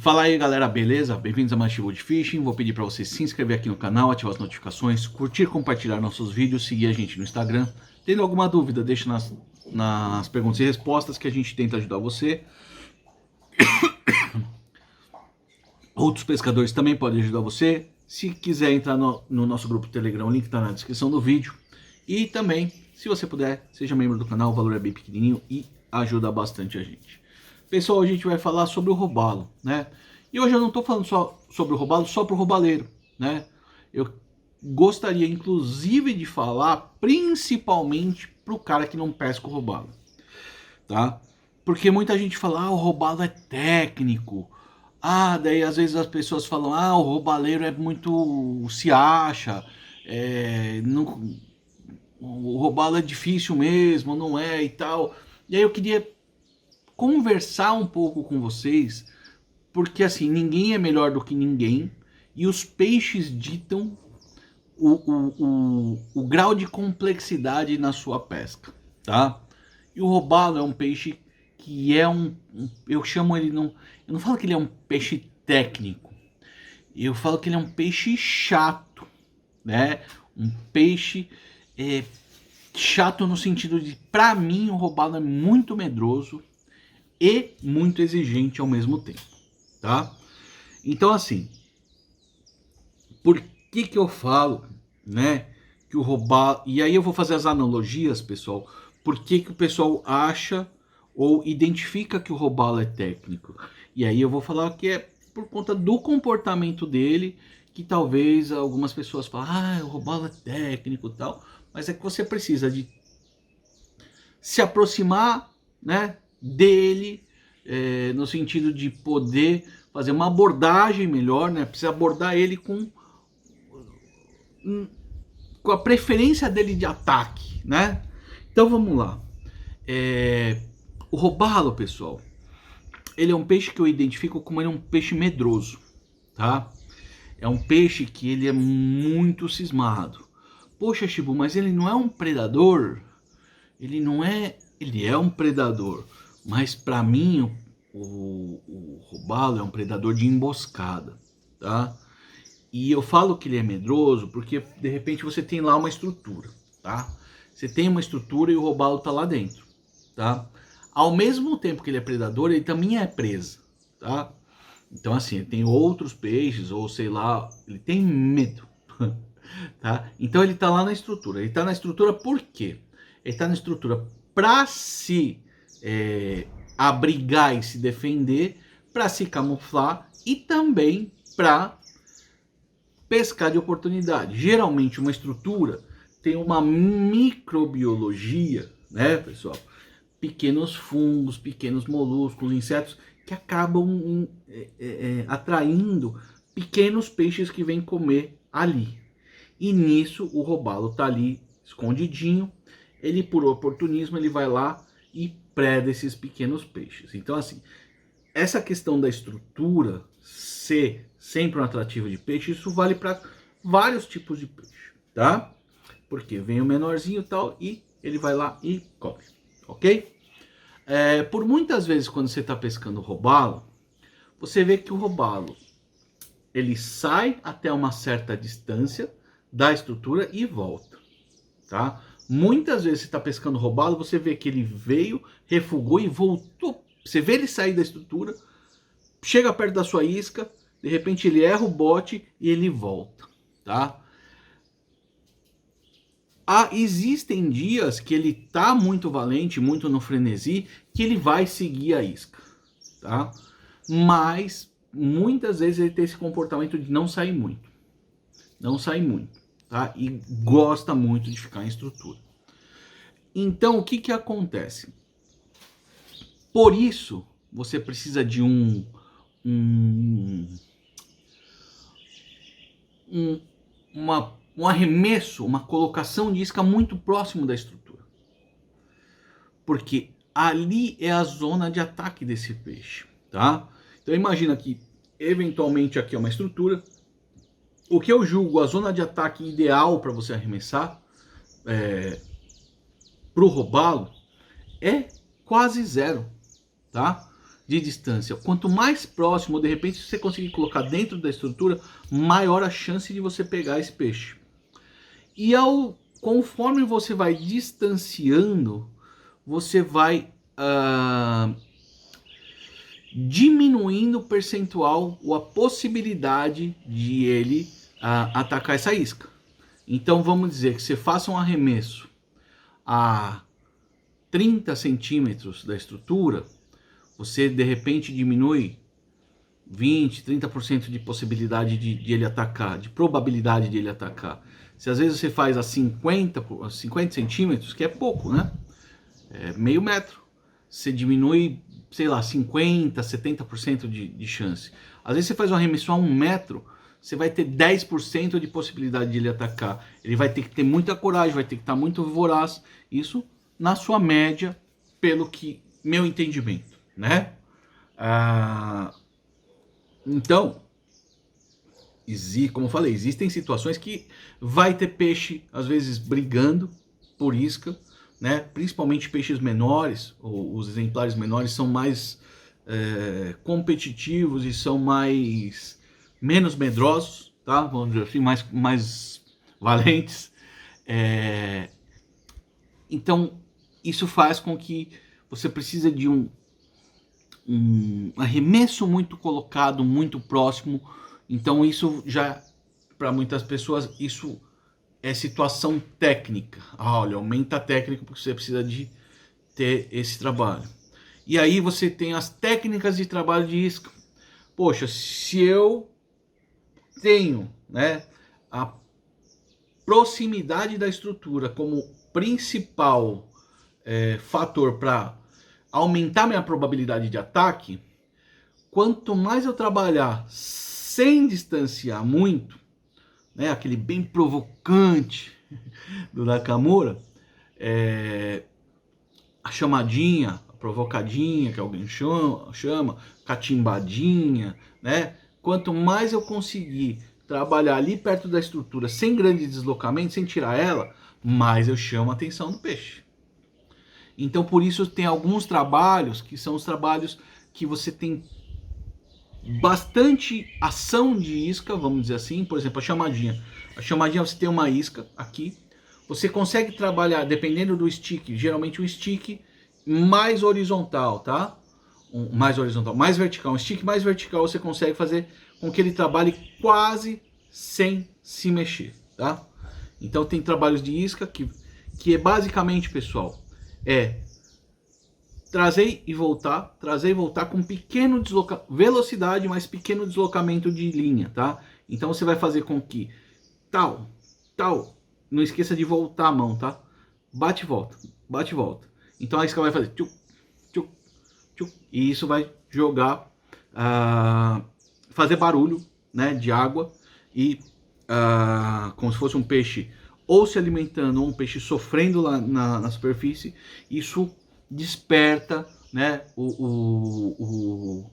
Fala aí galera, beleza? Bem-vindos a mais Wood Fishing. Vou pedir para você se inscrever aqui no canal, ativar as notificações, curtir, compartilhar nossos vídeos, seguir a gente no Instagram. Tendo alguma dúvida, deixa nas perguntas e respostas que a gente tenta ajudar você. Outros pescadores também podem ajudar você. Se quiser entrar no nosso grupo Telegram, o link está na descrição do vídeo. E também, se você puder, seja membro do canal, o valor é bem pequenininho e ajuda bastante a gente. Pessoal, a gente vai falar sobre o robalo, né? E hoje eu não estou falando só sobre o robalo, só para o robaleiro, né? Eu gostaria, inclusive, de falar principalmente para o cara que não pesca o robalo, tá? Porque muita gente fala, o robalo é técnico. Daí às vezes as pessoas falam, o robaleiro é muito... se acha, não, o robalo é difícil mesmo, não é e tal. E aí eu queria conversar um pouco com vocês, porque assim, ninguém é melhor do que ninguém, e os peixes ditam o grau de complexidade na sua pesca, tá? E o robalo é um peixe que é eu chamo ele, eu não falo que ele é um peixe técnico, eu falo que ele é um peixe chato, né? Um peixe chato no sentido de, pra mim, o robalo é muito medroso e muito exigente ao mesmo tempo, tá? Então, assim, por que eu falo, né, que o robalo... E aí eu vou fazer as analogias, pessoal. Por que o pessoal acha ou identifica que o robalo é técnico? E aí eu vou falar que é por conta do comportamento dele, que talvez algumas pessoas falem, o robalo é técnico e tal, mas é que você precisa de se aproximar, né, dele, no sentido de poder fazer uma abordagem melhor, né? Precisa abordar ele com a preferência dele de ataque, né? Então vamos lá. O robalo, pessoal, ele é um peixe que eu identifico como ele é um peixe medroso, tá? É um peixe que ele é muito cismado. Poxa, Chibu, mas ele não é um predador? Ele não é... Ele é um predador, mas para mim o robalo é um predador de emboscada, tá? E eu falo que ele é medroso porque de repente você tem lá uma estrutura, tá? Você tem uma estrutura e o robalo tá lá dentro, tá? Ao mesmo tempo que ele é predador, ele também é presa, tá? Então assim, ele tem outros peixes ou sei lá, ele tem medo, tá? Então ele tá lá na estrutura. Ele tá na estrutura por quê? Ele tá na estrutura para se abrigar e se defender, para se camuflar e também para pescar de oportunidade. Geralmente uma estrutura tem uma microbiologia, né, pessoal? Pequenos fungos, pequenos moluscos, insetos que acabam atraindo pequenos peixes que vêm comer ali. E nisso o robalo tá ali escondidinho. Ele, por oportunismo, ele vai lá e preda esses pequenos peixes. Então, assim, essa questão da estrutura ser sempre um atrativo de peixe, isso vale para vários tipos de peixe, tá? Porque vem o menorzinho e tal, e ele vai lá e come, ok? Por muitas vezes, quando você está pescando robalo, você vê que o robalo, ele sai até uma certa distância da estrutura e volta, tá? Muitas vezes você está pescando robalo, você vê que ele veio, refugou e voltou. Você vê ele sair da estrutura, chega perto da sua isca, de repente ele erra o bote e ele volta, tá? Existem dias que ele tá muito valente, muito no frenesi, que ele vai seguir a isca, tá? Mas muitas vezes ele tem esse comportamento de não sair muito. Não sai muito, tá? E gosta muito de ficar em estrutura. Então, o que que acontece? Por isso, você precisa de um arremesso, uma colocação de isca muito próximo da estrutura. Porque ali é a zona de ataque desse peixe, tá? Então imagina que, eventualmente, aqui é uma estrutura. O que eu julgo a zona de ataque ideal para você arremessar para o robalo é quase zero, tá? de distância. Quanto mais próximo, de repente, se você conseguir colocar dentro da estrutura, maior a chance de você pegar esse peixe. E conforme você vai distanciando, você vai diminuindo o percentual ou a possibilidade de ele atacar essa isca. Então vamos dizer que você faça um arremesso a 30 centímetros da estrutura, você de repente diminui 20, 30% de possibilidade de ele atacar, de probabilidade de ele atacar. Se às vezes você faz a 50 centímetros, que é pouco, né? É meio metro. Você diminui, sei lá, 50, 70% de chance. Às vezes você faz um arremesso a 1 metro, você vai ter 10% de possibilidade de ele atacar. Ele vai ter que ter muita coragem, vai ter que estar muito voraz. Isso na sua média, pelo que meu entendimento, né? Então, como eu falei, existem situações que vai ter peixe, às vezes, brigando por isca, né? Principalmente peixes menores, os exemplares menores são mais competitivos e são menos medrosos, tá? Vamos dizer assim, mais valentes. Então, isso faz com que você precise de um arremesso muito colocado, muito próximo. Então isso já, para muitas pessoas, isso é situação técnica. Olha, aumenta a técnica porque você precisa de ter esse trabalho. E aí você tem as técnicas de trabalho de isca. Poxa, se eu tenho, né, a proximidade da estrutura como principal fator para aumentar minha probabilidade de ataque, quanto mais eu trabalhar sem distanciar muito, né, aquele bem provocante do Nakamura, a chamadinha, a provocadinha, que alguém chama, catimbadinha, né? Quanto mais eu conseguir trabalhar ali perto da estrutura, sem grande deslocamento, sem tirar ela, mais eu chamo a atenção do peixe. Então, por isso, tem alguns trabalhos que são os trabalhos que você tem bastante ação de isca, vamos dizer assim. Por exemplo, a chamadinha. A chamadinha, você tem uma isca aqui. Você consegue trabalhar, dependendo do stick, geralmente um stick mais horizontal, tá? Mais horizontal, mais vertical. Um stick mais vertical, você consegue fazer com que ele trabalhe quase sem se mexer, tá? Então, tem trabalhos de isca que é basicamente, pessoal, trazer e voltar com pequeno velocidade, mas pequeno deslocamento de linha, tá? Então você vai fazer com que tal, não esqueça de voltar a mão, tá? Bate e volta, bate e volta. Então a isca vai fazer tchuc, tchuc, tchuc, e isso vai jogar, fazer barulho, né, de água e como se fosse um peixe ou se alimentando ou um peixe sofrendo lá na superfície. Isso desperta, né, o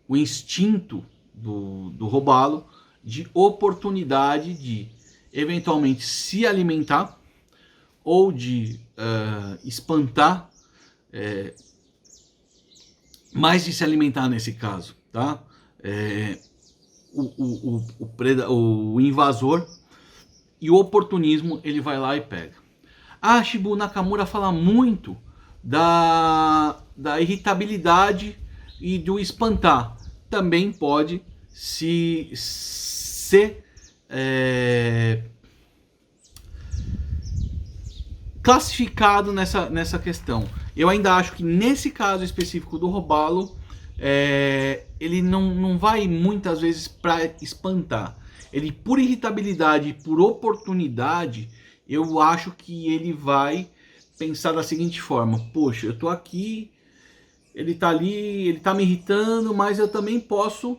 instinto do robalo de oportunidade de eventualmente se alimentar ou de espantar, mais de se alimentar nesse caso, tá? O invasor, e o oportunismo, ele vai lá e pega. Shibu Nakamura fala muito da irritabilidade e do espantar. Também pode ser classificado nessa questão. Eu ainda acho que nesse caso específico do robalo, ele não vai muitas vezes para espantar. Ele, por irritabilidade e por oportunidade, eu acho que ele vai pensar da seguinte forma: poxa, eu tô aqui, ele tá ali, ele tá me irritando, mas eu também posso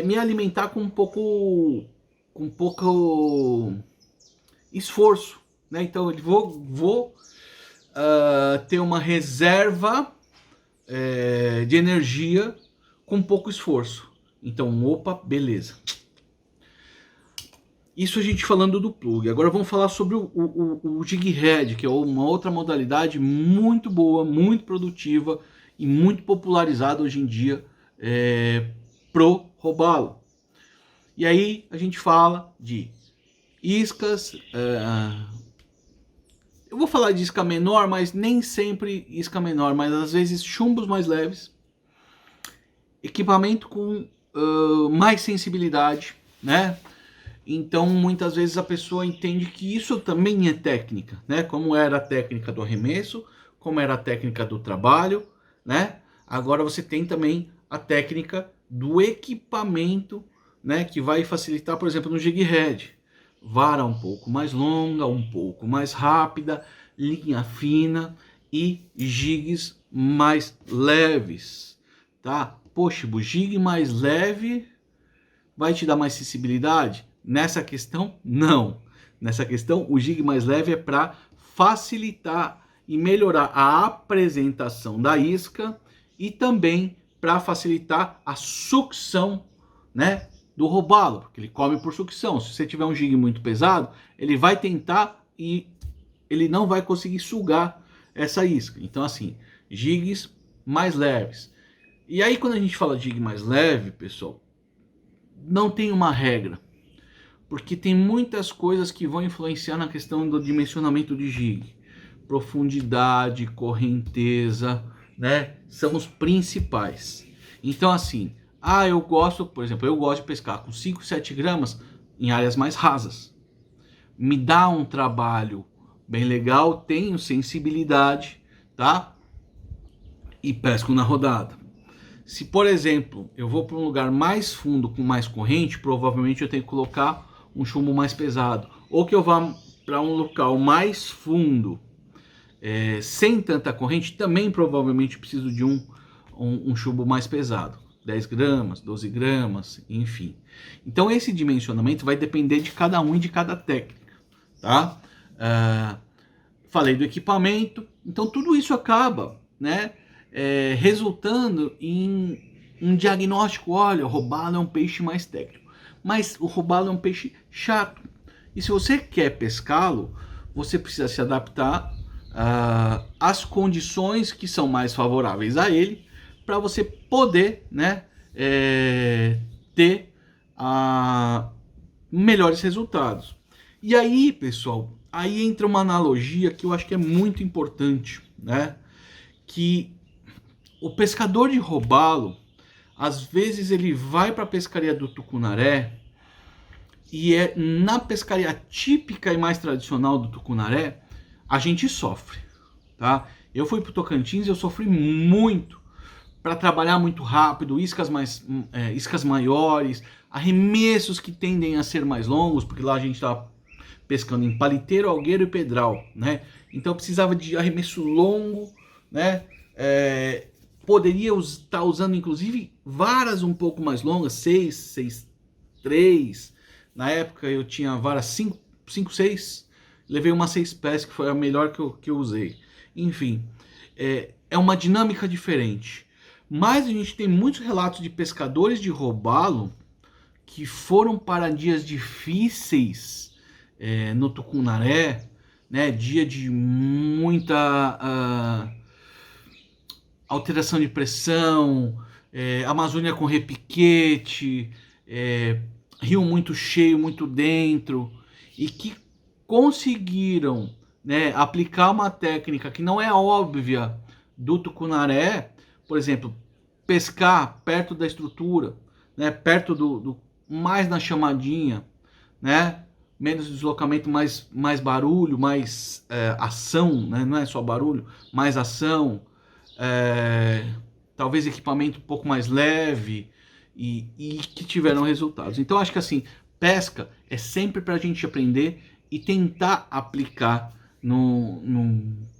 me alimentar com pouco esforço, né? Então ele vou ter uma reserva de energia com pouco esforço. Então, opa, beleza. Isso a gente falando do plug. Agora vamos falar sobre o jig head, que é uma outra modalidade muito boa, muito produtiva e muito popularizado hoje em dia pro robalo. E aí a gente fala de iscas, eu vou falar de isca menor, mas nem sempre isca menor, mas às vezes chumbos mais leves, equipamento com mais sensibilidade, né? Então muitas vezes a pessoa entende que isso também é técnica, né? Como era a técnica do arremesso, como era a técnica do trabalho, né? Agora você tem também a técnica do equipamento, né? Que vai facilitar, por exemplo, no jig head. Vara um pouco mais longa, um pouco mais rápida, linha fina e jigs mais leves, tá? Poxa, o jig mais leve vai te dar mais sensibilidade? Nessa questão, não. Nessa questão, o jig mais leve é para facilitar e melhorar a apresentação da isca e também para facilitar a sucção, né, do robalo, porque ele come por sucção. Se você tiver um jig muito pesado, ele vai tentar e ele não vai conseguir sugar essa isca. Então, assim, jigs mais leves. E aí, quando a gente fala de jig mais leve, pessoal, não tem uma regra, porque tem muitas coisas que vão influenciar na questão do dimensionamento de jig. Profundidade, correnteza, né? São os principais. Então, assim, eu gosto, por exemplo, eu gosto de pescar com 5, 7 gramas em áreas mais rasas. Me dá um trabalho bem legal, tenho sensibilidade, tá? E pesco na rodada. Se, por exemplo, eu vou para um lugar mais fundo com mais corrente, provavelmente eu tenho que colocar um chumbo mais pesado. Ou que eu vá para um local mais fundo, sem tanta corrente, também provavelmente preciso de um chumbo mais pesado. 10 gramas, 12 gramas, enfim. Então esse dimensionamento vai depender de cada um e de cada técnica, tá? Falei do equipamento, então tudo isso acaba, né? Resultando em um diagnóstico. Olha, o robalo é um peixe mais técnico, mas o robalo é um peixe chato, e se você quer pescá-lo, você precisa se adaptar às condições que são mais favoráveis a ele, para você poder, né, ter melhores resultados. E aí, pessoal, aí entra uma analogia que eu acho que é muito importante, né? Que o pescador de robalo, às vezes ele vai para a pescaria do tucunaré, e na pescaria típica e mais tradicional do tucunaré, a gente sofre, tá? Eu fui pro Tocantins e eu sofri muito para trabalhar muito rápido, iscas maiores, arremessos que tendem a ser mais longos, porque lá a gente tá pescando em paliteiro, algueiro e pedral, né? Então precisava de arremesso longo, né? Poderia estar usando inclusive varas um pouco mais longas, 6, 6, 3. Na época eu tinha varas 5, 6. Levei uma 6 pés, que foi a melhor que eu usei. Enfim, é uma dinâmica diferente. Mas a gente tem muitos relatos de pescadores de robalo que foram para dias difíceis no tucunaré, né? Dia de muita alteração de pressão, Amazônia com repiquete, rio muito cheio, muito dentro, e que conseguiram, né, aplicar uma técnica que não é óbvia do tucunaré, por exemplo, pescar perto da estrutura, né, perto do mais na chamadinha, né, menos deslocamento, mais barulho, mais ação, né, não é só barulho, mais ação, talvez equipamento um pouco mais leve, e que tiveram resultados. Então acho que assim, pesca é sempre para a gente aprender e tentar aplicar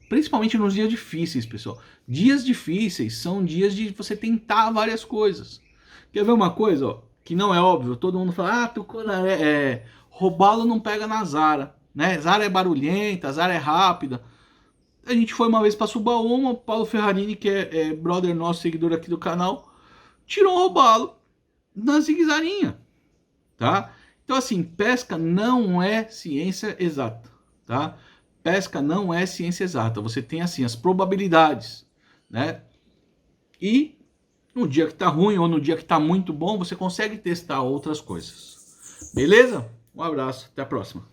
principalmente nos dias difíceis, pessoal. Dias difíceis são dias de você tentar várias coisas. Quer ver uma coisa, ó, que não é óbvio? Todo mundo fala, tucunaré, robalo não pega na Zara, né? Zara é barulhenta, Zara é rápida. A gente foi uma vez para Subaúma, o Paulo Ferrarini, que é brother nosso, seguidor aqui do canal, tirou um robalo na zigue-zaguinha, tá? Então assim, pesca não é ciência exata, tá? Pesca não é ciência exata. Você tem assim as probabilidades, né? E no dia que tá ruim ou no dia que tá muito bom, você consegue testar outras coisas. Beleza? Um abraço, até a próxima.